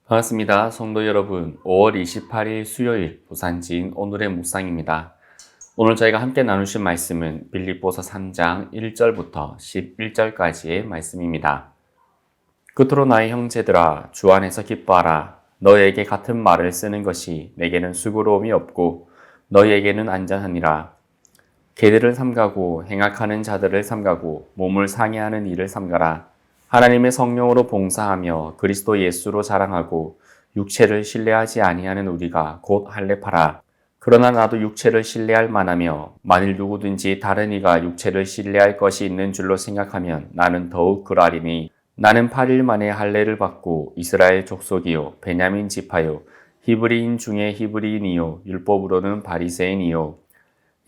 반갑습니다. 성도 여러분, 5월 28일 수요일 부산지인 오늘의 묵상입니다. 오늘 저희가 함께 나누실 말씀은 빌립보서 3장 1절부터 11절까지의 말씀입니다. 끝으로 나의 형제들아, 주 안에서 기뻐하라. 너희에게 같은 말을 쓰는 것이 내게는 수고로움이 없고 너희에게는 안전하니라. 개들을 삼가고 행악하는 자들을 삼가고 몸을 상해하는 일을 삼가라. 하나님의 성령으로 봉사하며 그리스도 예수로 자랑하고 육체를 신뢰하지 아니하는 우리가 곧 할례파라. 그러나 나도 육체를 신뢰할 만하며 만일 누구든지 다른 이가 육체를 신뢰할 것이 있는 줄로 생각하면 나는 더욱 그러하리니 나는 8일 만에 할례를 받고 이스라엘 족속이요 베냐민 지파요 히브리인 중에 히브리인이요 율법으로는 바리새인이요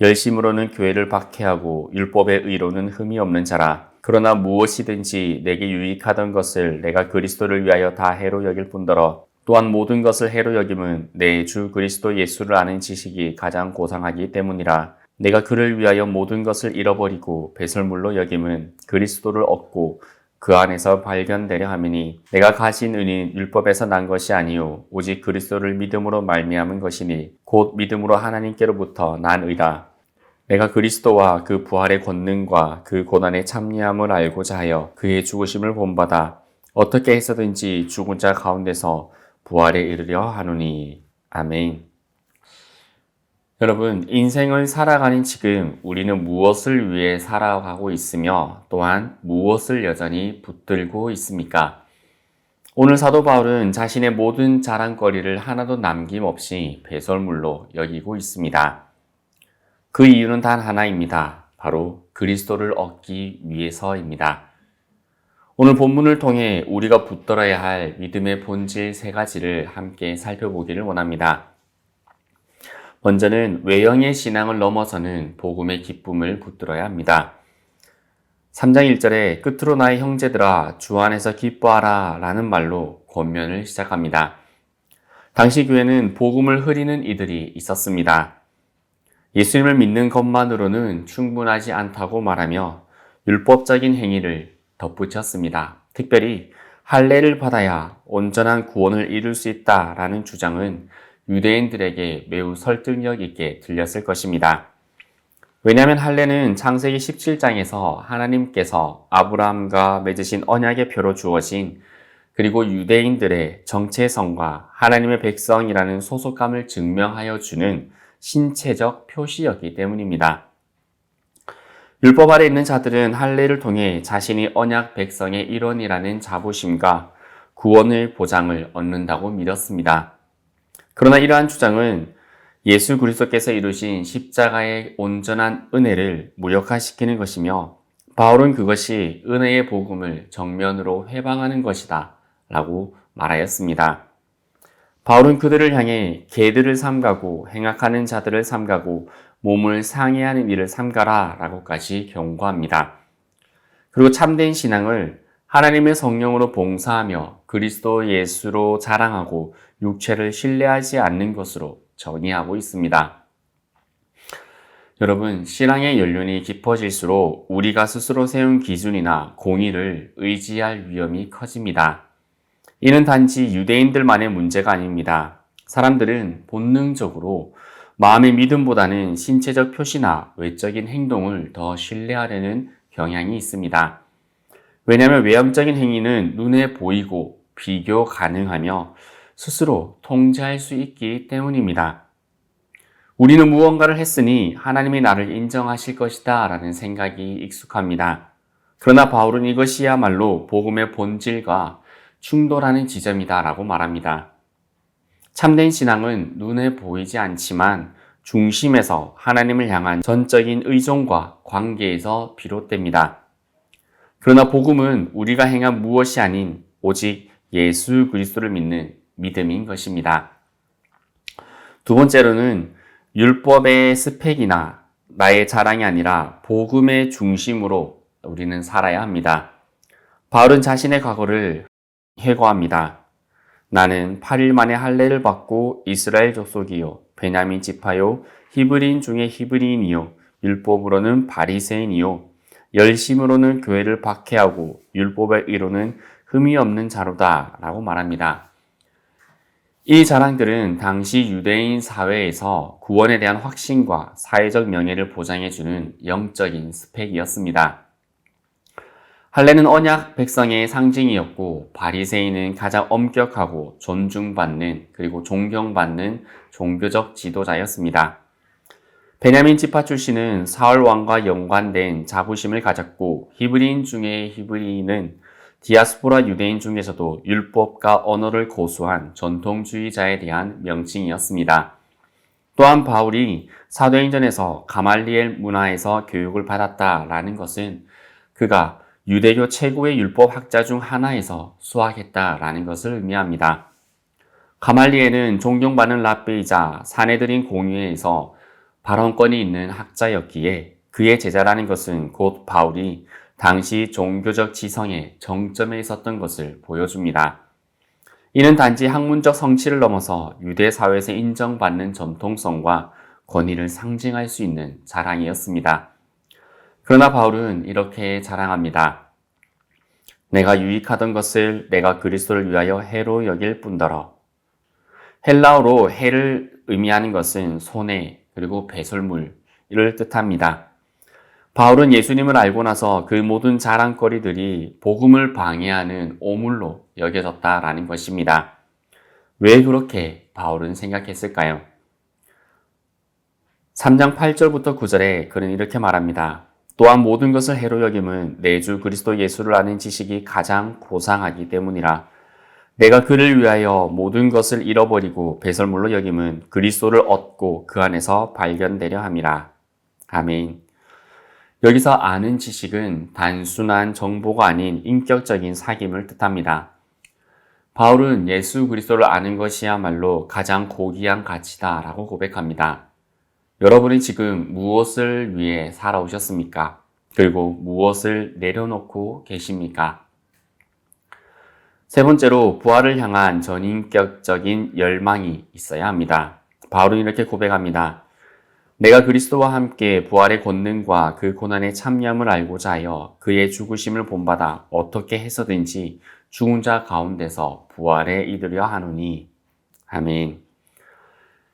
열심으로는 교회를 박해하고 율법의 의로는 흠이 없는 자라. 그러나 무엇이든지 내게 유익하던 것을 내가 그리스도를 위하여 다 해로 여길 뿐더러 또한 모든 것을 해로 여김은 내 주 그리스도 예수를 아는 지식이 가장 고상하기 때문이라. 내가 그를 위하여 모든 것을 잃어버리고 배설물로 여김은 그리스도를 얻고 그 안에서 발견되려 함이니 내가 가진 은인 율법에서 난 것이 아니요 오직 그리스도를 믿음으로 말미암은 것이니 곧 믿음으로 하나님께로부터 난 의라. 내가 그리스도와 그 부활의 권능과 그 고난의 참여함을 알고자 하여 그의 죽으심을 본받아 어떻게 해서든지 죽은 자 가운데서 부활에 이르려 하노니. 아멘. 여러분, 인생을 살아가는 지금 우리는 무엇을 위해 살아가고 있으며 또한 무엇을 여전히 붙들고 있습니까? 오늘 사도 바울은 자신의 모든 자랑거리를 하나도 남김없이 배설물로 여기고 있습니다. 그 이유는 단 하나입니다. 바로 그리스도를 얻기 위해서입니다. 오늘 본문을 통해 우리가 붙들어야 할 믿음의 본질 세 가지를 함께 살펴보기를 원합니다. 먼저는 외형의 신앙을 넘어서는 복음의 기쁨을 붙들어야 합니다. 3장 1절에 끝으로 나의 형제들아 주 안에서 기뻐하라 라는 말로 권면을 시작합니다. 당시 교회는 복음을 흐리는 이들이 있었습니다. 예수님을 믿는 것만으로는 충분하지 않다고 말하며 율법적인 행위를 덧붙였습니다. 특별히 할례를 받아야 온전한 구원을 이룰 수 있다라는 주장은 유대인들에게 매우 설득력 있게 들렸을 것입니다. 왜냐하면 할례는 창세기 17장에서 하나님께서 아브라함과 맺으신 언약의 표로 주어진 그리고 유대인들의 정체성과 하나님의 백성이라는 소속감을 증명하여 주는 신체적 표시였기 때문입니다. 율법 아래 있는 자들은 할례를 통해 자신이 언약 백성의 일원이라는 자부심과 구원의 보장을 얻는다고 믿었습니다. 그러나 이러한 주장은 예수 그리스도께서 이루신 십자가의 온전한 은혜를 무력화시키는 것이며 바울은 그것이 은혜의 복음을 정면으로 회방하는 것이다 라고 말하였습니다. 바울은 그들을 향해 개들을 삼가고 행악하는 자들을 삼가고 몸을 상해하는 일을 삼가라 라고까지 경고합니다. 그리고 참된 신앙을 하나님의 성령으로 봉사하며 그리스도 예수로 자랑하고 육체를 신뢰하지 않는 것으로 전이하고 있습니다. 여러분, 신앙의 연륜이 깊어질수록 우리가 스스로 세운 기준이나 공의를 의지할 위험이 커집니다. 이는 단지 유대인들만의 문제가 아닙니다. 사람들은 본능적으로 마음의 믿음보다는 신체적 표시나 외적인 행동을 더 신뢰하려는 경향이 있습니다. 왜냐하면 외형적인 행위는 눈에 보이고 비교 가능하며 스스로 통제할 수 있기 때문입니다. 우리는 무언가를 했으니 하나님이 나를 인정하실 것이다 라는 생각이 익숙합니다. 그러나 바울은 이것이야말로 복음의 본질과 충돌하는 지점이다 라고 말합니다. 참된 신앙은 눈에 보이지 않지만 중심에서 하나님을 향한 전적인 의존과 관계에서 비롯됩니다. 그러나 복음은 우리가 행한 무엇이 아닌 오직 예수 그리스도를 믿는 믿음인 것입니다. 두 번째로는 율법의 스펙이나 나의 자랑이 아니라 복음의 중심으로 우리는 살아야 합니다. 바울은 자신의 과거를 회고합니다. 나는 8일 만에 할례를 받고 이스라엘 족속이요 베냐민 지파요 히브리인 중에 히브리인이요 율법으로는 바리새인이요 열심으로는 교회를 박해하고 율법의 의로는 흠이 없는 자로다 라고 말합니다. 이 자랑들은 당시 유대인 사회에서 구원에 대한 확신과 사회적 명예를 보장해주는 영적인 스펙이었습니다. 할례는 언약 백성의 상징이었고 바리새인은 가장 엄격하고 존중받는 그리고 존경받는 종교적 지도자였습니다. 베냐민 지파 출신은 사울 왕과 연관된 자부심을 가졌고 히브리인 중에 히브리인은 디아스포라 유대인 중에서도 율법과 언어를 고수한 전통주의자에 대한 명칭이었습니다. 또한 바울이 사도행전에서 가말리엘 문화에서 교육을 받았다라는 것은 그가 유대교 최고의 율법 학자 중 하나에서 수학했다라는 것을 의미합니다. 가말리엘은 존경받는 랍비이자 사내들인 공회에서 발언권이 있는 학자였기에 그의 제자라는 것은 곧 바울이 당시 종교적 지성의 정점에 있었던 것을 보여줍니다. 이는 단지 학문적 성취를 넘어서 유대 사회에서 인정받는 전통성과 권위를 상징할 수 있는 자랑이었습니다. 그러나 바울은 이렇게 자랑합니다. 내가 유익하던 것을 내가 그리스도를 위하여 해로 여길 뿐더러. 헬라어로 해를 의미하는 것은 손해 그리고 배설물을 뜻합니다. 바울은 예수님을 알고 나서 그 모든 자랑거리들이 복음을 방해하는 오물로 여겨졌다라는 것입니다. 왜 그렇게 바울은 생각했을까요? 3장 8절부터 9절에 그는 이렇게 말합니다. 또한 모든 것을 해로 여김은 내 주 그리스도 예수를 아는 지식이 가장 고상하기 때문이라. 내가 그를 위하여 모든 것을 잃어버리고 배설물로 여김은 그리스도를 얻고 그 안에서 발견되려 함이라. 아멘. 여기서 아는 지식은 단순한 정보가 아닌 인격적인 사귐을 뜻합니다. 바울은 예수 그리스도를 아는 것이야말로 가장 고귀한 가치다라고 고백합니다. 여러분이 지금 무엇을 위해 살아오셨습니까? 그리고 무엇을 내려놓고 계십니까? 세 번째로 부활을 향한 전인격적인 열망이 있어야 합니다. 바울은 이렇게 고백합니다. 내가 그리스도와 함께 부활의 권능과 그 고난의 참여함을 알고자 하여 그의 죽으심을 본받아 어떻게 해서든지 죽은 자 가운데서 부활에 이르려 하노니. 아멘.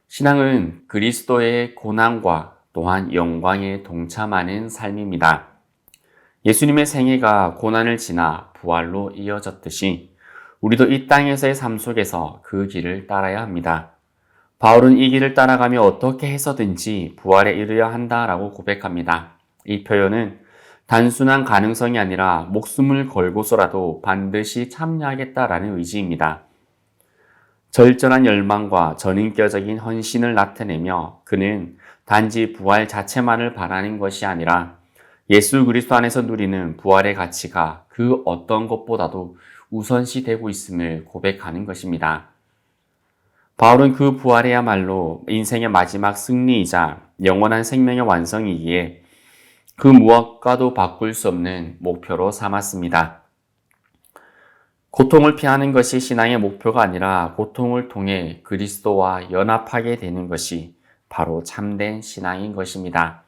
신앙은 그리스도의 고난과 또한 영광에 동참하는 삶입니다. 예수님의 생애가 고난을 지나 부활로 이어졌듯이 우리도 이 땅에서의 삶 속에서 그 길을 따라야 합니다. 바울은 이 길을 따라가며 어떻게 해서든지 부활에 이르려 한다라고 고백합니다. 이 표현은 단순한 가능성이 아니라 목숨을 걸고서라도 반드시 참여하겠다라는 의지입니다. 절절한 열망과 전인격적인 헌신을 나타내며 그는 단지 부활 자체만을 바라는 것이 아니라 예수 그리스도 안에서 누리는 부활의 가치가 그 어떤 것보다도 우선시 되고 있음을 고백하는 것입니다. 바울은 그 부활이야말로 인생의 마지막 승리이자 영원한 생명의 완성이기에 그 무엇과도 바꿀 수 없는 목표로 삼았습니다. 고통을 피하는 것이 신앙의 목표가 아니라 고통을 통해 그리스도와 연합하게 되는 것이 바로 참된 신앙인 것입니다.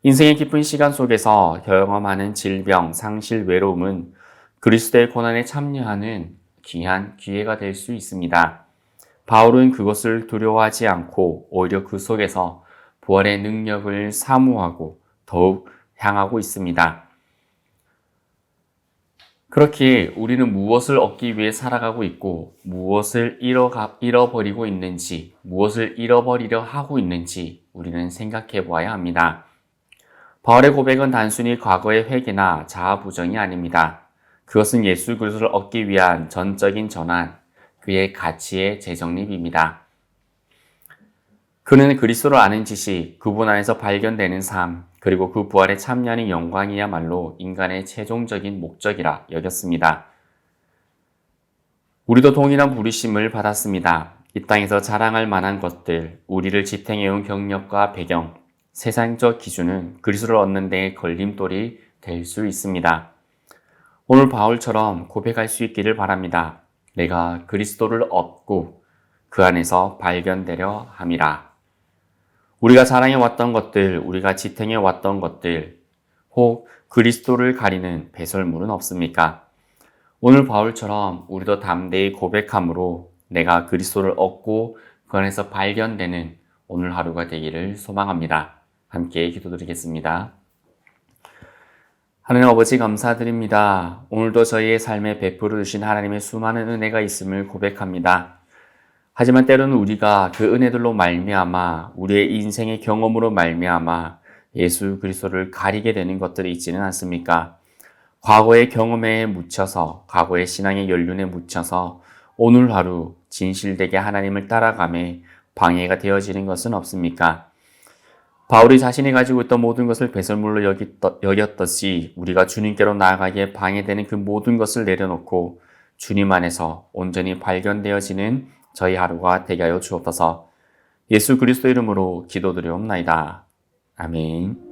인생의 깊은 시간 속에서 경험하는 질병, 상실, 외로움은 그리스도의 고난에 참여하는 귀한 기회가 될 수 있습니다. 바울은 그것을 두려워하지 않고 오히려 그 속에서 부활의 능력을 사모하고 더욱 향하고 있습니다. 그렇기에 우리는 무엇을 얻기 위해 살아가고 있고 무엇을 잃어버리고 있는지, 무엇을 잃어버리려 하고 있는지 우리는 생각해 보아야 합니다. 바울의 고백은 단순히 과거의 회개나 자아 부정이 아닙니다. 그것은 예수 그리스도를 얻기 위한 전적인 전환, 그의 가치의 재정립입니다. 그는 그리스도를 아는 지식, 그분 안에서 발견되는 삶, 그리고 그 부활에 참여하는 영광이야말로 인간의 최종적인 목적이라 여겼습니다. 우리도 동일한 부르심을 받았습니다. 이 땅에서 자랑할 만한 것들, 우리를 지탱해온 경력과 배경, 세상적 기준은 그리스도를 얻는 데 걸림돌이 될 수 있습니다. 오늘 바울처럼 고백할 수 있기를 바랍니다. 내가 그리스도를 얻고 그 안에서 발견되려 함이라. 우리가 자랑해왔던 것들, 우리가 지탱해왔던 것들, 혹 그리스도를 가리는 배설물은 없습니까? 오늘 바울처럼 우리도 담대히 고백함으로 내가 그리스도를 얻고 그 안에서 발견되는 오늘 하루가 되기를 소망합니다. 함께 기도드리겠습니다. 하나님 아버지 감사드립니다. 오늘도 저희의 삶에 베풀어 주신 하나님의 수많은 은혜가 있음을 고백합니다. 하지만 때로는 우리가 그 은혜들로 말미암아 우리의 인생의 경험으로 말미암아 예수 그리스도를 가리게 되는 것들이 있지는 않습니까? 과거의 경험에 묻혀서 과거의 신앙의 연륜에 묻혀서 오늘 하루 진실되게 하나님을 따라가며 방해가 되어지는 것은 없습니까? 바울이 자신이 가지고 있던 모든 것을 배설물로 여겼듯이 우리가 주님께로 나아가기에 방해되는 그 모든 것을 내려놓고 주님 안에서 온전히 발견되어지는 저희 하루가 되게 하여 주옵소서. 예수 그리스도 이름으로 기도드리옵나이다. 아멘.